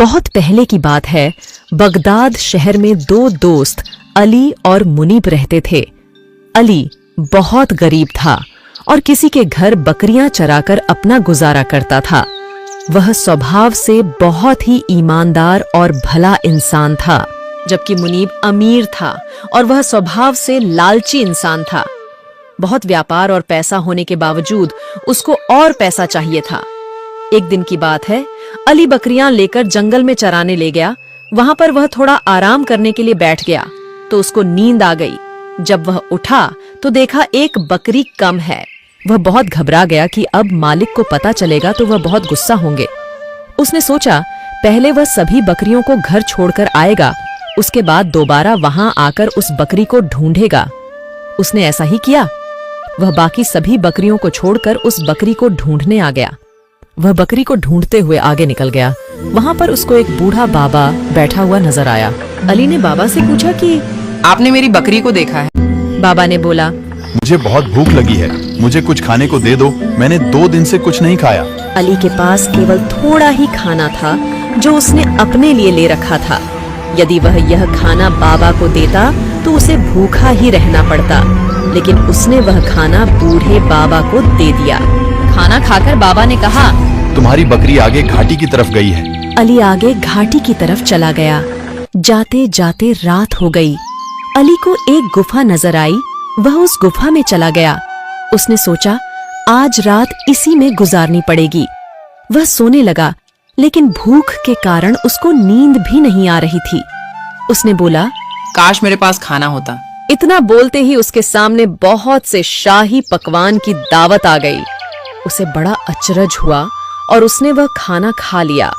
बहुत पहले की बात है। बगदाद शहर में दो दोस्त अली और मुनीब रहते थे। अली बहुत गरीब था और किसी के घर बकरियां चराकर अपना गुजारा करता था। वह स्वभाव से बहुत ही ईमानदार और भला इंसान था, जबकि मुनीब अमीर था और वह स्वभाव से लालची इंसान था। बहुत व्यापार और पैसा होने के बावजूद उसको और पैसा चाहिए था। एक दिन की बात है, अली बकरियां लेकर जंगल में चराने ले गया। वहां पर वह थोड़ा आराम करने के लिए बैठ गया तो उसको नींद आ गई। जब वह उठा तो देखा एक बकरी कम है। वह बहुत घबरा गया कि अब मालिक को पता चलेगा तो वह बहुत गुस्सा होंगे। उसने सोचा पहले वह सभी बकरियों को घर छोड़कर आएगा, उसके बाद दोबारा वहां आकर उस बकरी को ढूंढेगा। उसने ऐसा ही किया। वह बाकी सभी बकरियों को छोड़कर उस बकरी को ढूंढने आ गया। वह बकरी को ढूंढते हुए आगे निकल गया। वहां पर उसको एक बूढ़ा बाबा बैठा हुआ नजर आया। अली ने बाबा से पूछा कि आपने मेरी बकरी को देखा है? बाबा ने बोला, मुझे बहुत भूख लगी है, मुझे कुछ खाने को दे दो, मैंने 2 दिन से कुछ नहीं खाया। अली के पास केवल थोड़ा ही खाना था जो उसने अपने लिए ले रखा था। यदि वह यह खाना बाबा को देता तो उसे भूखा ही रहना पड़ता, लेकिन उसने वह खाना बूढ़े बाबा को दे दिया। खाना खाकर बाबा ने कहा, तुम्हारी बकरी आगे घाटी की तरफ गई है। अली आगे घाटी की तरफ चला गया। जाते जाते रात हो गई। अली को एक गुफा नजर आई। वह उस गुफा में चला गया। उसने सोचा आज रात इसी में गुजारनी पड़ेगी। वह सोने लगा, लेकिन भूख के कारण उसको नींद भी नहीं आ रही थी। उसने बोला, काश मेरे पास खाना होता। इतना बोलते ही उसके सामने बहुत से शाही पकवान की दावत आ गई। उसे बड़ा अचरज हुआ और उसने वह खाना खा लिया।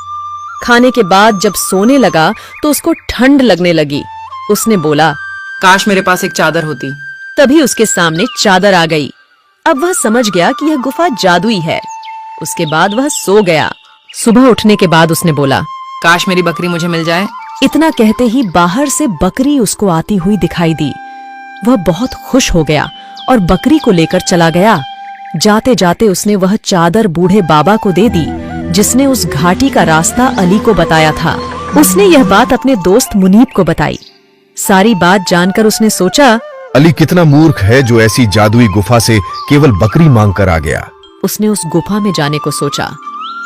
खाने के बाद जब सोने लगा तो उसको ठंड लगने लगी। उसने बोला, काश मेरे पास एक चादर होती। तभी उसके सामने चादर आ गई। अब वह समझ गया कि यह गुफा जादुई है। उसके बाद वह सो गया। सुबह उठने के बाद उसने बोला, काश मेरी बकरी मुझे मिल जाए। इतना कहते ही बाहर से बकरी उसको आती हुई दिखाई दी। वह बहुत खुश हो गया और बकरी को लेकर चला गया। जाते जाते उसने वह चादर बूढ़े बाबा को दे दी, जिसने उस घाटी का रास्ता अली को बताया था। उसने यह बात अपने दोस्त मुनीब को बताई। सारी बात जानकर उसने सोचा, अली कितना मूर्ख है जो ऐसी जादुई गुफा से केवल बकरी मांग कर आ गया। उसने उस गुफा में जाने को सोचा।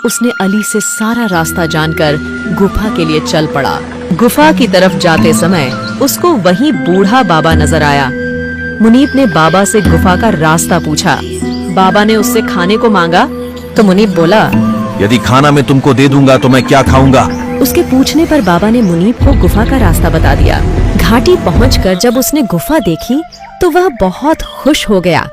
उसने अली से सारा रास्ता जानकर गुफा के लिए चल पड़ा। गुफा की तरफ जाते समय उसको वही बूढ़ा बाबा नजर आया। मुनीब ने बाबा से गुफा का रास्ता पूछा। बाबा ने उससे खाने को मांगा तो मुनीब बोला, यदि खाना मैं तुमको दे दूंगा तो मैं क्या खाऊंगा? उसके पूछने पर बाबा ने मुनीब को गुफा का रास्ता बता दिया। घाटी पहुंचकर जब उसने गुफा देखी तो वह बहुत खुश हो गया।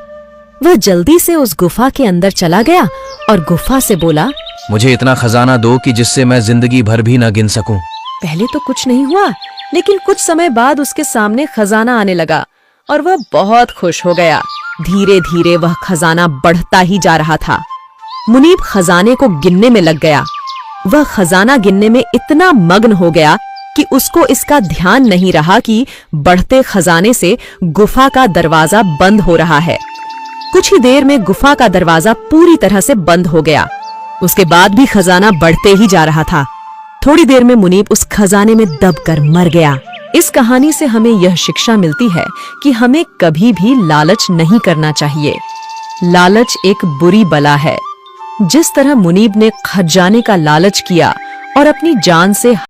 वह जल्दी से उस गुफा के अंदर चला गया और गुफा से बोला, मुझे इतना खजाना दो कि जिससे मैं जिंदगी भर भी न गिन सकूं। पहले तो कुछ नहीं हुआ, लेकिन कुछ समय बाद उसके सामने खजाना आने लगा और वह बहुत खुश हो गया। धीरे धीरे वह खजाना बढ़ता ही जा रहा था। मुनीब खजाने को गिनने में लग गया। वह खजाना गिनने में इतना मग्न हो गया कि उसको इसका ध्यान नहीं रहा कि बढ़ते खजाने से गुफा का दरवाजा बंद हो रहा है। कुछ ही देर में गुफा का दरवाजा पूरी तरह से बंद हो गया। उसके बाद भी खजाना बढ़ते ही जा रहा था। थोड़ी देर में मुनीब उस खजाने में दबकर मर गया। इस कहानी से हमें यह शिक्षा मिलती है कि हमें कभी भी लालच नहीं करना चाहिए। लालच एक बुरी बला है। जिस तरह मुनीब ने खजाने का लालच किया और अपनी जान से